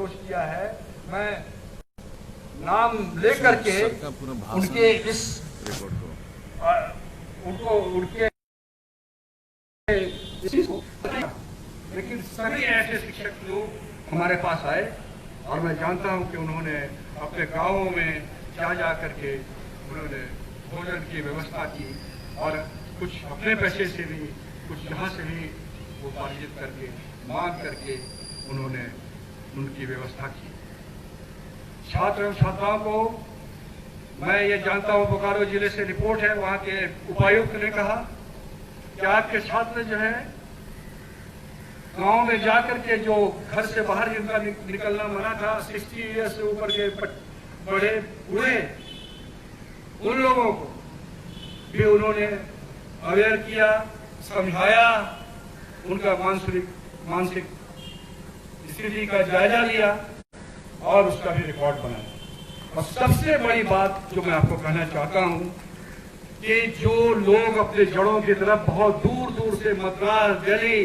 किया है। मैं नाम लेकर के उनके इस उनको उनके लेकिन सभी ऐसे शिक्षक लोग हमारे पास आए और मैं जानता हूं कि उन्होंने अपने गांवों में जा करके उन्होंने भोजन की व्यवस्था की और कुछ अपने पैसे से भी कुछ यहाँ से भी वो उपार्जित करके मांग करके उन्होंने उनकी व्यवस्था की। छात्र एवं छात्राओं को मैं ये जानता हूँ, बोकारो जिले से रिपोर्ट है, वहाँ के उपायुक्त ने कहा कि आपके छात्र जो है गांव में जाकर के जो घर से बाहर जिनका निकलना मना था, 60 ईयर्स से ऊपर के बड़े बूढ़े, उन लोगों को भी उन्होंने अवेयर किया, समझाया, उनका मानसिक स्थिति का जायजा लिया और उसका भी रिकॉर्ड बनाया। और सबसे बड़ी बात जो मैं आपको कहना चाहता हूं कि जो लोग अपने जड़ों की तरफ बहुत दूर दूर से मद्रास, दिल्ली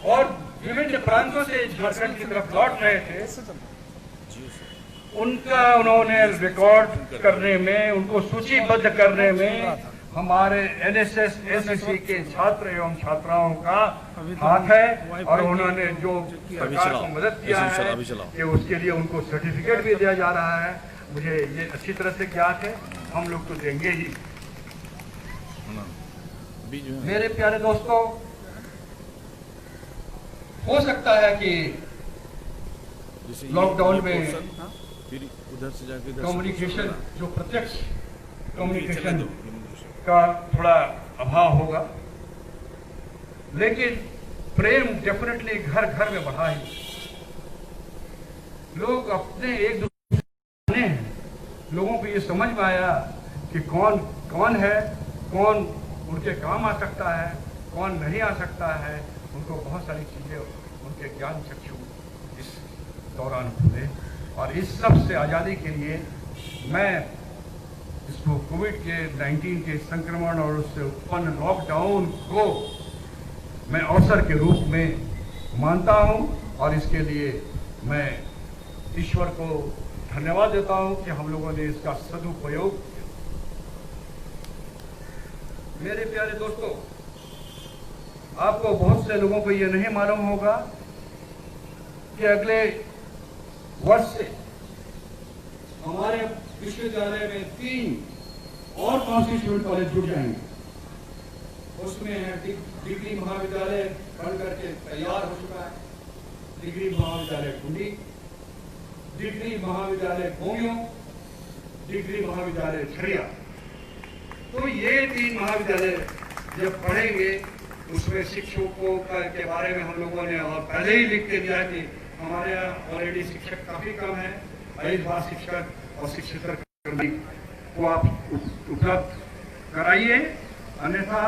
और विभिन्न प्रांतों से झारखंड की तरफ लौट रहे थे, उनका उन्होंने रिकॉर्ड करने में, उनको सूचीबद्ध करने में हमारे एनएसएस एनसीसी के छात्र एवं छात्राओं का हाथ है और उन्होंने जो सरकार को मदद किया है कि उसके लिए उनको सर्टिफिकेट भी दिया जा रहा है। मुझे ये अच्छी तरह से ज्ञात है, हम लोग तो देंगे ही। मेरे प्यारे दोस्तों, हो सकता है कि लॉकडाउन में कम्युनिकेशन, जो प्रत्यक्ष कम्युनिकेशन का थोड़ा अभाव होगा, लेकिन प्रेम डेफिनेटली घर घर में बढ़ा ही। लोग अपने एक दूसरे हैं, लोगों को ये समझ में आया कि कौन कौन है, कौन उनके काम आ सकता है, कौन नहीं आ सकता है। उनको बहुत सारी चीजें, उनके ज्ञान चक्षु इस दौरान खुले और इस सब से आजादी के लिए मैं इसको कोविड-19 के संक्रमण और उससे उत्पन्न लॉकडाउन को मैं अवसर के रूप में मानता हूं और इसके लिए मैं ईश्वर को धन्यवाद देता हूं कि हम लोगों ने इसका सदुपयोग किया। मेरे प्यारे दोस्तों, आपको बहुत से लोगों को यह नहीं मालूम होगा कि अगले वर्ष से हमारे विश्वविद्यालय में 3 और कॉन्स्टिट्यूएंट कॉलेज जुड़ जाएंगे। उसमें डिग्री महाविद्यालय बन करके तैयार हो चुका है, डिग्री महाविद्यालय कुंडी, डिग्री महाविद्यालय गोमियो, डिग्री महाविद्यालय छड़िया। तो ये 3 महाविद्यालय जब पढ़ेंगे, उसमें शिक्षकों के बारे में हम लोगों ने और पहले ही लिख के दिया कि हमारे यहाँ ऑलरेडी शिक्षक काफी कम है, इस बार शिक्षक और शिक्षक को आप उपलब्ध कराइए, अन्यथा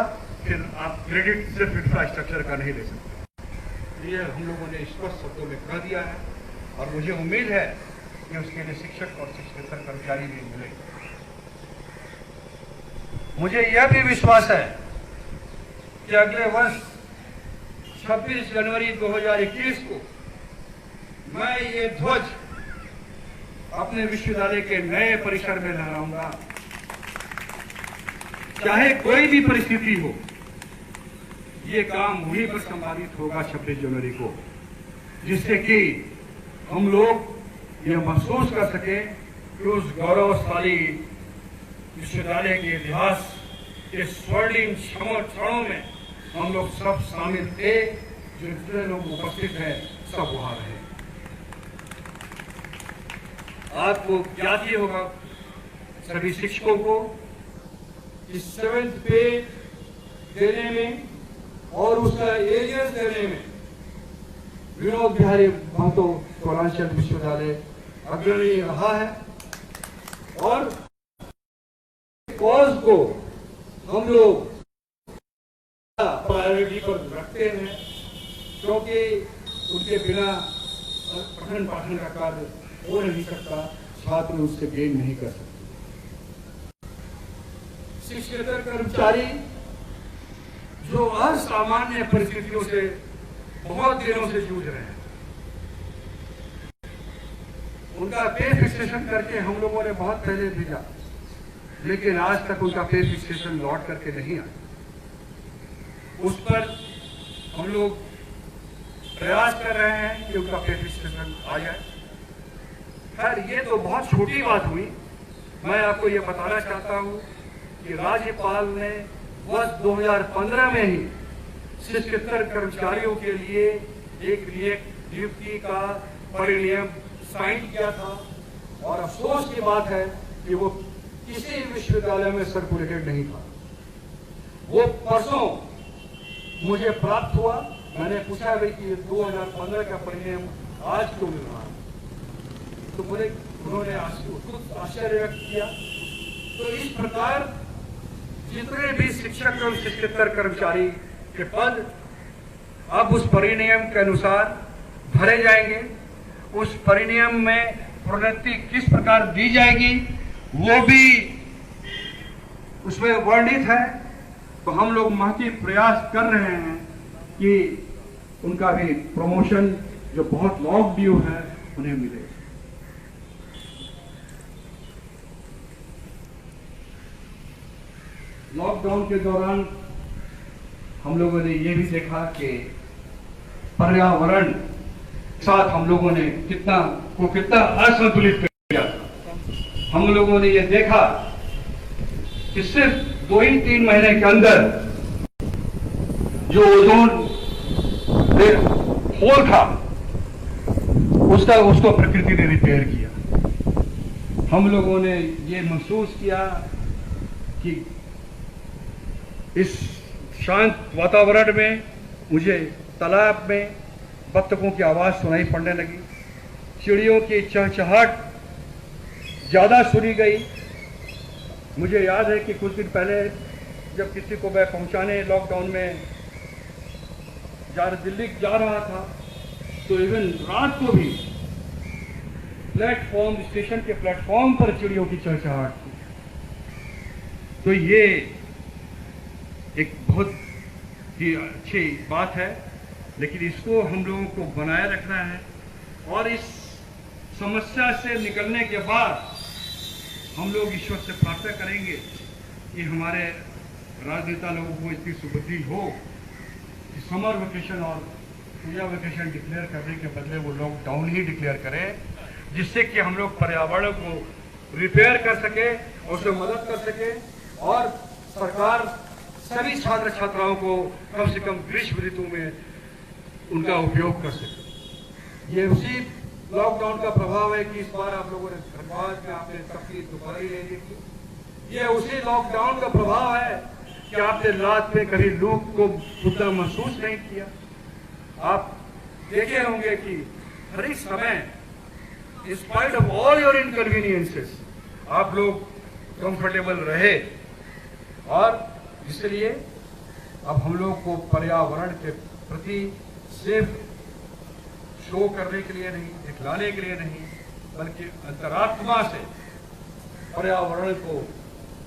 फिर आप क्रेडिट सिर्फ इंफ्रास्ट्रक्चर का नहीं ले सकते। ये हम लोगों ने स्पष्ट शब्दों में कह दिया है और मुझे उम्मीद है कि उसके लिए शिक्षक और शिक्षक कर्मचारी भी मिले। मुझे यह भी विश्वास है कि अगले वर्ष 26 जनवरी 2021 को मैं ये ध्वज अपने विश्वविद्यालय के नए परिसर में लहराऊंगा। चाहे कोई भी परिस्थिति हो, ये काम वहीं पर संपादित होगा 26 जनवरी को, जिससे कि हम लोग ये महसूस कर सके कि उस गौरवशाली विश्वविद्यालय के इतिहास के स्वर्णिम क्षणों में हम लोग सब शामिल थे। जो जितने लोग उपस्थित हैं, सब वहां रहे। आपको याद ही होगा सभी शिक्षकों को इस 7th पे देने में और उसका एरियर्स देने में विनोद बिहारी महतो कोलांचल विश्वविद्यालय अग्रणी रहा है और कॉज को हम लोग प्रायोरिटी पर रखते हैं, क्योंकि उनके बिना पठन पाठन का कार्य हो नहीं सकता, छात्र उससे गेन नहीं कर सकते। शिक्षकेतर कर्मचारी जो असामान्य परिस्थितियों से बहुत दिनों से जूझ रहे हैं, उनका पे फिक्सेशन करके हम लोगों ने बहुत पहले भेजा, लेकिन आज तक उनका पे फिक्सेशन लौट करके नहीं आया। उस पर हम लोग प्रयास कर रहे हैं कि उनका पे फिक्सेशन आ जाए। खैर, ये तो बहुत छोटी बात हुई। मैं आपको ये बताना चाहता हूँ कि राज्यपाल ने वर्ष 2015 में ही शिक्षकेतर कर्मचारियों के लिए एक नियुक्ति का परिनियम साइन किया था, और अफसोस की बात है कि वो किसी विश्वविद्यालय में सर्कुलेटेड नहीं था। वो परसों मुझे प्राप्त हुआ। मैंने पूछा भाई कि 2015 का परिनियम आज क्यों मिल रहा है, तो उन्होंने खुद आश्चर्य व्यक्त किया। तो इस प्रकार जितने भी शिक्षक एवं शिक्षकेतर कर्मचारी के पद अब उस परिनियम के अनुसार भरे जाएंगे। उस परिनियम में प्रोन्नति किस प्रकार दी जाएगी वो भी उसमें वर्णित है। तो हम लोग महती प्रयास कर रहे हैं कि उनका भी प्रमोशन जो बहुत लॉन्ग ड्यू है उन्हें मिले। लॉकडाउन के दौरान हम लोगों ने ये भी देखा कि पर्यावरण साथ हम लोगों ने कितना असंतुलित कर दिया था। हम लोगों ने ये देखा कि सिर्फ 2 ही 3 महीने के अंदर जो ओजोन होल था उसको प्रकृति ने रिपेयर किया। हम लोगों ने ये महसूस किया कि इस शांत वातावरण में मुझे तालाब में बत्तखों की आवाज सुनाई पड़ने लगी, चिड़ियों की चहचहाट ज्यादा सुनी गई। मुझे याद है कि कुछ दिन पहले जब किसी को मैं पहुंचाने लॉकडाउन में दिल्ली जा रहा था, तो इवन रात को भी स्टेशन के प्लेटफॉर्म पर चिड़ियों की चहचहाट थी। तो ये एक बहुत ही अच्छी बात है, लेकिन इसको हम लोगों को बनाए रखना है। और इस समस्या से निकलने के बाद हम लोग ईश्वर से प्रार्थना करेंगे कि हमारे राजनेता लोगों को इतनी सुबुद्धि हो कि समर वेकेशन और पूजा वेकेशन डिक्लेयर करने के बदले वो लॉकडाउन ही डिक्लेयर करें, जिससे कि हम लोग पर्यावरण को रिपेयर कर सके, उसमें मदद कर सके, और सरकार सभी छात्र छात्राओं को कम से कम ग्रीष्म ऋतु में उनका उपयोग कर सके। ये उसी लॉकडाउन का प्रभाव है कि इस बार आप लोगों ने धनबाद में आपने सबकी दोपहरी ले ली थी। ये उसी लॉकडाउन का प्रभाव है कि आपने रात में कभी लू को उतना महसूस नहीं किया। आप देखे होंगे कि हर एक समय in spite of all your inconveniences आप लोग कंफर्टेबल रहे। और इसलिए अब हम लोग को पर्यावरण के प्रति सिर्फ शो करने के लिए नहीं, दिखलाने के लिए नहीं, बल्कि अंतरात्मा से पर्यावरण को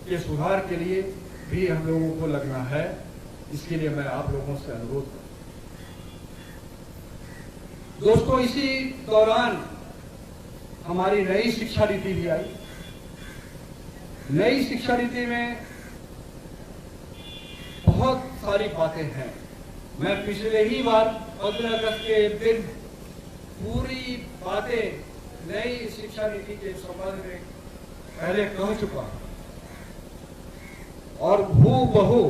के सुधार के लिए भी हम लोगों को लगना है। इसके लिए मैं आप लोगों से अनुरोध करता हूं। दोस्तों, इसी दौरान हमारी नई शिक्षा नीति भी आई। नई शिक्षा नीति में बहुत सारी बातें हैं। मैं पिछले ही बार 15 अगस्त के दिन पूरी बातें नई शिक्षा नीति के संबंध में पहले कह चुका, और हूबहू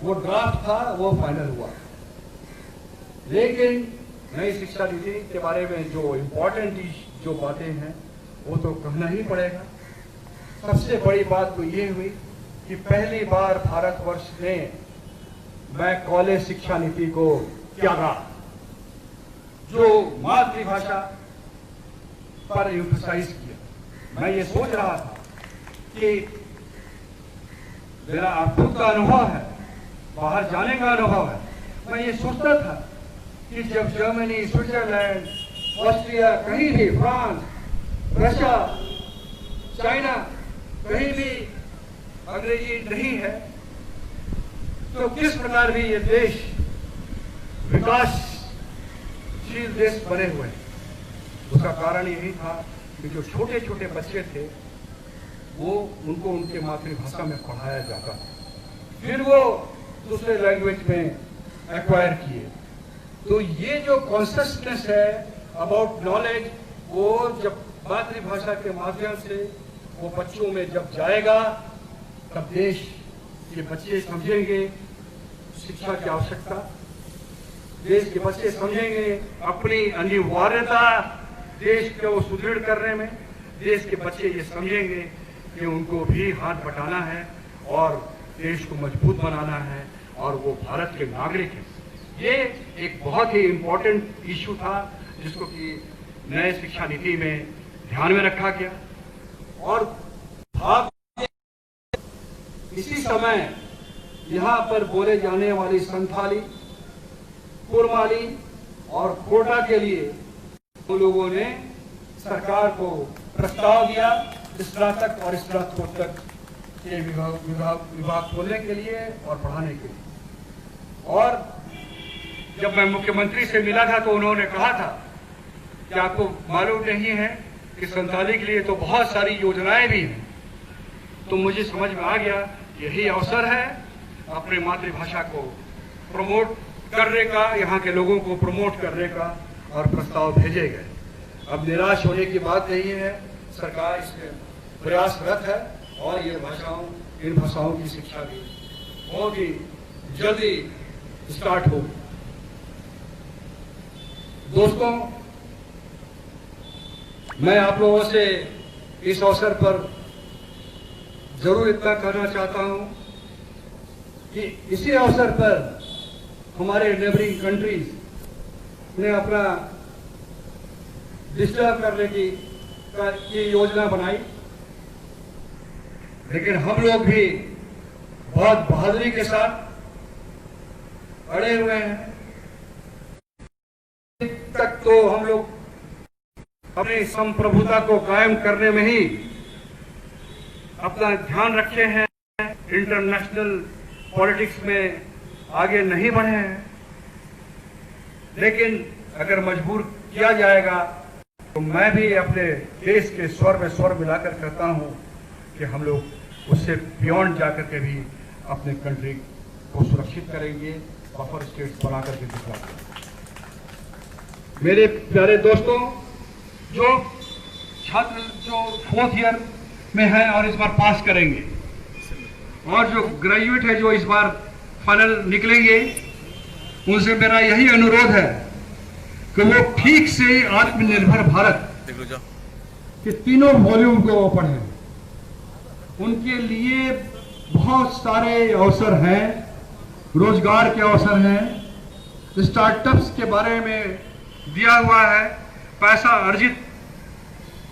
वो ड्राफ्ट था, वो फाइनल हुआ। लेकिन नई शिक्षा नीति के बारे में जो इम्पोर्टेंट जो बातें हैं वो तो कहना ही पड़ेगा। सबसे बड़ी बात तो ये हुई कि पहली बार भारतवर्ष ने मैं कॉलेज शिक्षा नीति को त्यागा, जो मातृभाषा पर एम्फसाइज किया। मैं ये सोच रहा था कि मेरा खुद का अनुभव है, बाहर जाने का अनुभव है। मैं ये सोचता था कि जब जर्मनी, स्विट्जरलैंड, ऑस्ट्रिया, कहीं भी, फ्रांस, रशिया, चाइना, कहीं भी अंग्रेजी नहीं है, तो किस प्रकार भी ये देश विकासशील देश बने हुए हैं। उसका कारण यही था कि जो छोटे छोटे बच्चे थे वो उनको उनके मातृभाषा में पढ़ाया जाता था, फिर वो दूसरे लैंग्वेज में एक्वायर किए। तो ये जो कॉन्शियसनेस है अबाउट नॉलेज, वो जब मातृभाषा के माध्यम से वो बच्चों में जब जाएगा, तब देश के बच्चे समझेंगे शिक्षा की आवश्यकता, देश के बच्चे समझेंगे अपनी अनिवार्यता देश को सुदृढ़ करने में, देश के बच्चे ये समझेंगे कि उनको भी हाथ बटाना है और देश को मजबूत बनाना है और वो भारत के नागरिक हैं। ये एक बहुत ही इम्पोर्टेंट इशू था जिसको कि नए शिक्षा नीति में ध्यान में रखा गया। और इसी समय यहाँ पर बोले जाने वाली संथाली, कुरमाली और कोटा के लिए तो लोगों ने सरकार को प्रस्ताव दिया स्नातक और स्नातकोत्तर के विभाग खोलने के लिए और पढ़ाने के लिए। और जब मैं मुख्यमंत्री से मिला था तो उन्होंने कहा था कि आपको मालूम नहीं है कि संथाली के लिए तो बहुत सारी योजनाएं भी हैं। तो मुझे समझ में आ गया यही अवसर है अपने मातृभाषा को प्रमोट करने का, यहाँ के लोगों को प्रमोट करने का, और प्रस्ताव भेजे गए। अब निराश होने की बात नहीं है, सरकार इसमें प्रयासरत है और ये इन भाषाओं की शिक्षा भी बहुत ही जल्दी स्टार्ट होगी। दोस्तों, मैं आप लोगों से इस अवसर पर जरूर इतना कहना चाहता हूं कि इसी अवसर पर हमारे नेबरिंग कंट्रीज ने अपना डिस्टर्ब करने की योजना बनाई, लेकिन हम लोग भी बहुत बहादुरी के साथ अड़े हुए हैं। तक तो हम लोग अपनी संप्रभुता को कायम करने में ही अपना ध्यान रखे हैं, इंटरनेशनल पॉलिटिक्स में आगे नहीं बढ़े हैं। लेकिन अगर मजबूर किया जाएगा तो मैं भी अपने देश के स्वर में स्वर मिलाकर कहता हूं कि हम लोग उससे बियॉन्ड जाकर के भी अपने कंट्री को सुरक्षित करेंगे, बफर स्टेट्स बना करके दिखाएंगे। मेरे प्यारे दोस्तों, जो छात्र जो 4th ईयर में है और इस बार पास करेंगे, और जो ग्रेजुएट है जो इस बार फाइनल निकलेंगे, उनसे मेरा यही अनुरोध है कि वो ठीक से आत्मनिर्भर भारत के तीनों वॉल्यूम को वो पढ़ें। उनके लिए बहुत सारे अवसर हैं, रोजगार के अवसर हैं, स्टार्टअप्स के बारे में दिया हुआ है, पैसा अर्जित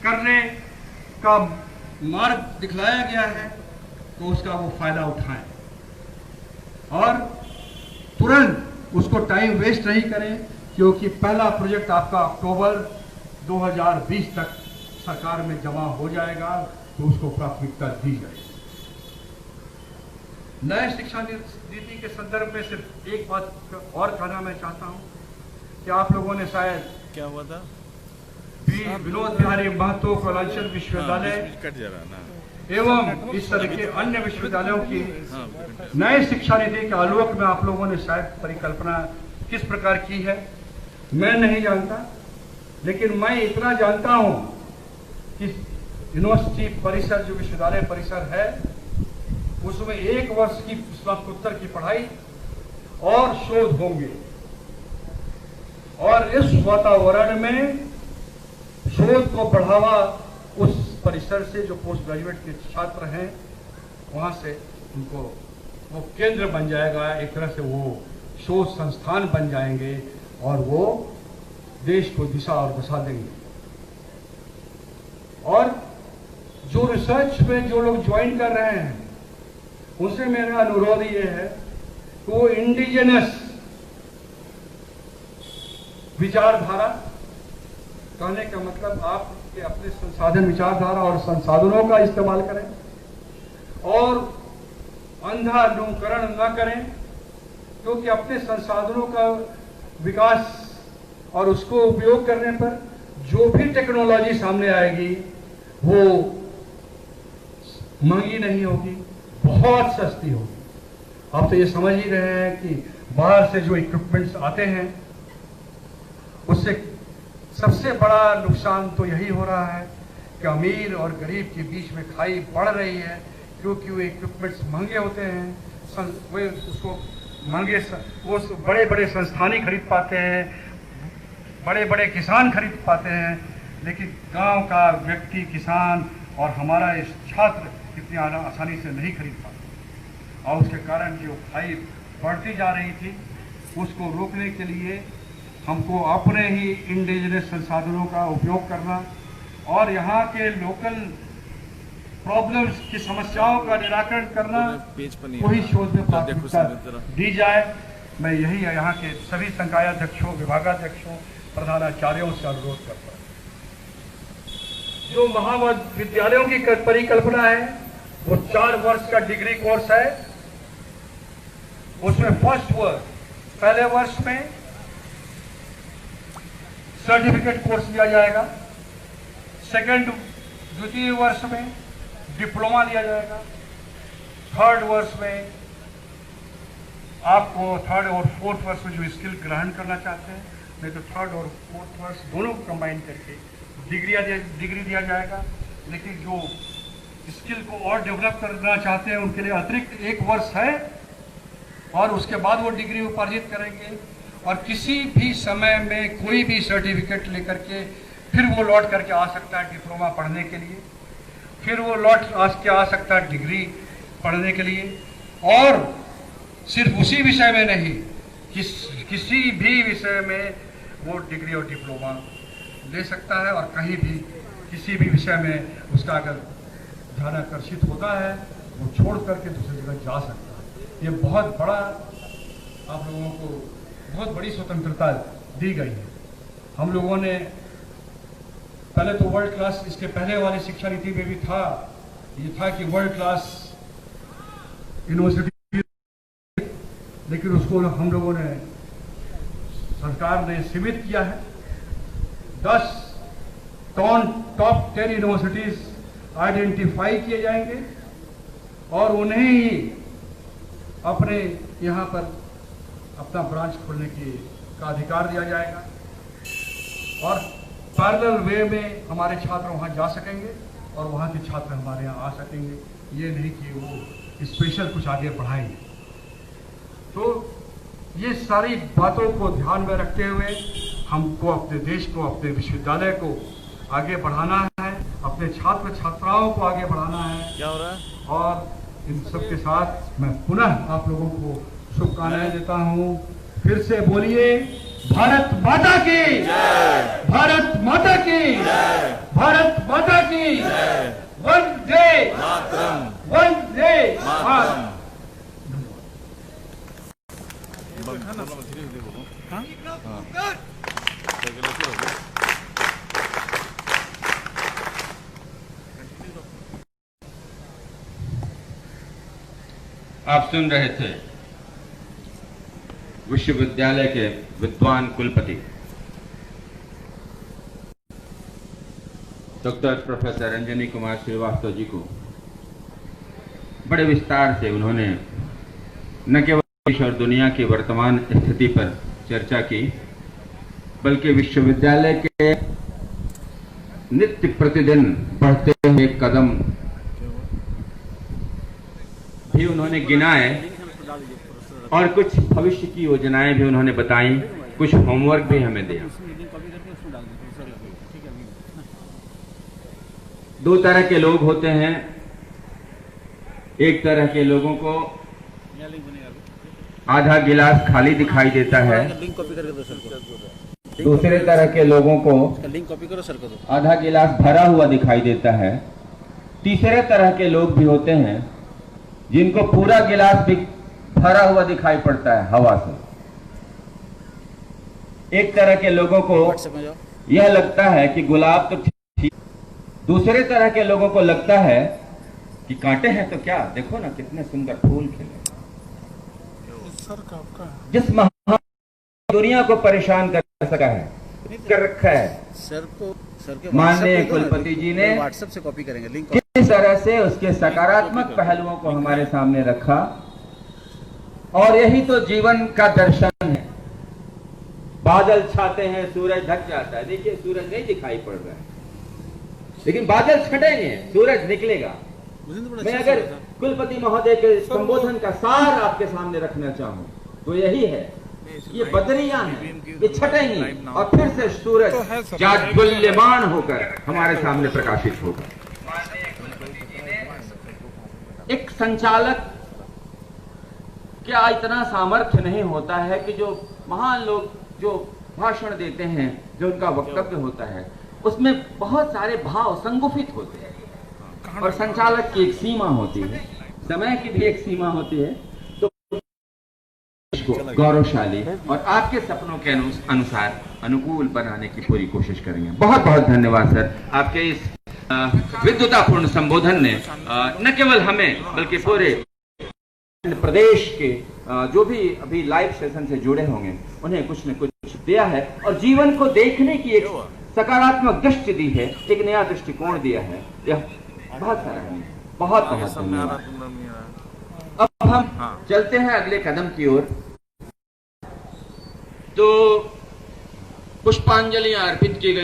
करने का मार्ग दिखलाया गया है, तो उसका वो फायदा उठाएं और तुरंत उसको टाइम वेस्ट नहीं करें, क्योंकि पहला प्रोजेक्ट आपका अक्टूबर 2020 तक सरकार में जमा हो जाएगा, तो उसको प्राथमिकता दी जाएगी। नए शिक्षा नीति के संदर्भ में सिर्फ एक बात और कहना मैं चाहता हूं कि आप लोगों ने शायद क्या हुआ था, विनोद बिहारी महतो कलांचल विश्वविद्यालय एवं इस तरह के अन्य विश्वविद्यालयों की नए शिक्षा नीति के आलोक में आप लोगों ने शायद परिकल्पना किस प्रकार की है मैं नहीं जानता, लेकिन मैं इतना जानता हूं कि यूनिवर्सिटी परिसर जो विश्वविद्यालय परिसर है उसमें 1 वर्ष की स्नातकोत्तर की पढ़ाई और शोध होंगे, और इस वातावरण में शोध को बढ़ावा उस परिसर से जो पोस्ट ग्रेजुएट के छात्र हैं वहां से उनको वो केंद्र बन जाएगा, एक तरह से वो शोध संस्थान बन जाएंगे और वो देश को दिशा और दशा देंगे। और जो रिसर्च में जो लोग ज्वाइन कर रहे हैं उनसे मेरा अनुरोध ये है कि वो इंडिजिनस विचारधारा, कहने का मतलब आपके अपने संसाधन विचारधारा और संसाधनों का इस्तेमाल करें और अंधानुकरण न करें, क्योंकि अपने संसाधनों का विकास और उसको उपयोग करने पर जो भी टेक्नोलॉजी सामने आएगी वो महंगी नहीं होगी, बहुत सस्ती होगी। आप तो ये समझ ही रहे हैं कि बाहर से जो इक्विपमेंट्स आते हैं उससे सबसे बड़ा नुकसान तो यही हो रहा है कि अमीर और गरीब के बीच में खाई बढ़ रही है, क्योंकि वो इक्विपमेंट्स महंगे होते हैं। वे उसको महंगे वो बड़े बड़े संस्थान ही खरीद पाते हैं, बड़े बड़े किसान खरीद पाते हैं, लेकिन गांव का व्यक्ति, किसान और हमारा इस छात्र इतनी आसानी से नहीं खरीद पाते। और उसके कारण जो खाई बढ़ती जा रही थी उसको रोकने के लिए हमको अपने ही इंडिजिनस संसाधनों का उपयोग करना और यहाँ के लोकल प्रॉब्लम्स की समस्याओं का निराकरण करना, वही शोध में प्राथमिकता दी जाए। मैं यही यहाँ के सभी संकायाध्यक्षों, विभागाध्यक्षों, प्रधानाचार्यों से अनुरोध करता हूँ। जो महाविद्यालयों की परिकल्पना है वो 4 वर्ष का डिग्री कोर्स है। उसमें फर्स्ट वर्ष, पहले वर्ष में सर्टिफिकेट कोर्स दिया जाएगा, सेकंड द्वितीय वर्ष में डिप्लोमा दिया जाएगा, थर्ड वर्ष में आपको थर्ड और फोर्थ वर्ष में जो स्किल ग्रहण करना चाहते हैं, नहीं तो थर्ड और फोर्थ वर्ष दोनों को कंबाइन करके डिग्री दिया जाएगा। लेकिन जो स्किल को और डेवलप करना चाहते हैं उनके लिए अतिरिक्त 1 वर्ष है और उसके बाद वो डिग्री उपार्जित करेंगे। और किसी भी समय में कोई भी सर्टिफिकेट लेकर के फिर वो लौट करके आ सकता है डिप्लोमा पढ़ने के लिए, फिर वो लौट के आ सकता है डिग्री पढ़ने के लिए। और सिर्फ उसी विषय में नहीं, किसी भी विषय में वो डिग्री और डिप्लोमा ले सकता है और कहीं भी किसी भी विषय में उसका अगर ध्यान आकर्षित होता है वो छोड़ करके दूसरी जगह जा सकता है। ये बहुत बड़ा आप लोगों को बहुत बड़ी स्वतंत्रता दी गई है। हम लोगों ने पहले तो वर्ल्ड क्लास, इसके पहले वाली शिक्षा नीति में भी था, ये था कि वर्ल्ड क्लास यूनिवर्सिटी, लेकिन उसको हम लोगों ने, सरकार ने सीमित किया है। 10 टॉप 10 यूनिवर्सिटीज आइडेंटिफाई किए जाएंगे और उन्हें ही अपने यहाँ पर अपना ब्रांच खोलने का अधिकार दिया जाएगा और पैरेलल वे में हमारे छात्र वहाँ जा सकेंगे और वहाँ के छात्र हमारे यहाँ आ सकेंगे। ये नहीं कि वो स्पेशल कुछ आगे पढ़ाएंगे। तो ये सारी बातों को ध्यान में रखते हुए हमको अपने देश को, अपने विश्वविद्यालय को आगे बढ़ाना है, अपने छात्र छात्राओं को आगे बढ़ाना है। क्या हो रहा है? और इन सब के साथ मैं पुनः आप लोगों को शुभकामनाएं देता हूँ। फिर से बोलिए, भारत माता की जय, भारत माता की जय, भारत माता की जय, वंदे मातरम, वंदे मातरम। आप सुन रहे थे विश्वविद्यालय के विद्वान कुलपति डॉक्टर प्रोफेसर रंजनी कुमार श्रीवास्तव जी को। बड़े विस्तार से उन्होंने न केवल देश और दुनिया की वर्तमान स्थिति पर चर्चा की, बल्कि विश्वविद्यालय के नित्य प्रतिदिन बढ़ते हुए कदम भी उन्होंने गिनाए और कुछ भविष्य की योजनाएं भी उन्होंने बताई, कुछ होमवर्क भी हमें दिया। 2 तरह के लोग होते हैं। एक तरह के लोगों को आधा गिलास खाली दिखाई देता है, दूसरे तरह के लोगों को आधा गिलास भरा हुआ दिखाई देता है। तीसरे तरह के लोग भी होते हैं जिनको पूरा गिलास भी भरा हुआ दिखाई पड़ता है हवा से। एक तरह के लोगों को यह लगता है कि गुलाब तो ठीक, दूसरे तरह के लोगों को लगता है कि कांटे हैं तो क्या, देखो ना कितने सुंदर फूल खिले। जिस महामारी दुनिया को परेशान कर सका है, कर रखा है। सर के माननीय कुलपति जी ने व्हाट्सएप से कॉपी करेंगे लिंक। किस तरह से उसके सकारात्मक पहलुओं को हमारे सामने रखा, और यही तो जीवन का दर्शन है। बादल छाते हैं, सूरज ढक जाता है। देखिए सूरज नहीं दिखाई पड़ रहा है, लेकिन बादल छटेंगे, सूरज निकलेगा। मैं अगर कुलपति महोदय के संबोधन का सार आपके सामने रखना चाहूं तो यही है, ये बदरियां हैं, ये छटेंगी और फिर से सूरज जाज्वल्यमान होकर हमारे सामने प्रकाशित होगा। एक संचालक क्या इतना सामर्थ्य नहीं होता है कि जो महान लोग जो भाषण देते हैं, जो उनका वक्तव्य होता है, उसमें बहुत सारे भाव संगुफित होते हैं, और संचालक की एक सीमा होती है, समय की भी एक सीमा होती है। तो गौरवशाली और आपके सपनों के अनुसार अनुकूल बनाने की पूरी कोशिश करेंगे। बहुत बहुत धन्यवाद सर, आपके इस विद्वतापूर्ण संबोधन ने न केवल हमें बल्कि पूरे प्रदेश के जो भी अभी लाइव सेशन से जुड़े होंगे उन्हें कुछ न कुछ दिया है, और जीवन को देखने की एक सकारात्मक दृष्टि दी है, एक नया दृष्टिकोण दिया है। यह बहुत सराहनीय, बहुत बहुत धन्यवाद। अब हम चलते हैं अगले कदम की ओर। तो पुष्पांजलि अर्पित की गई।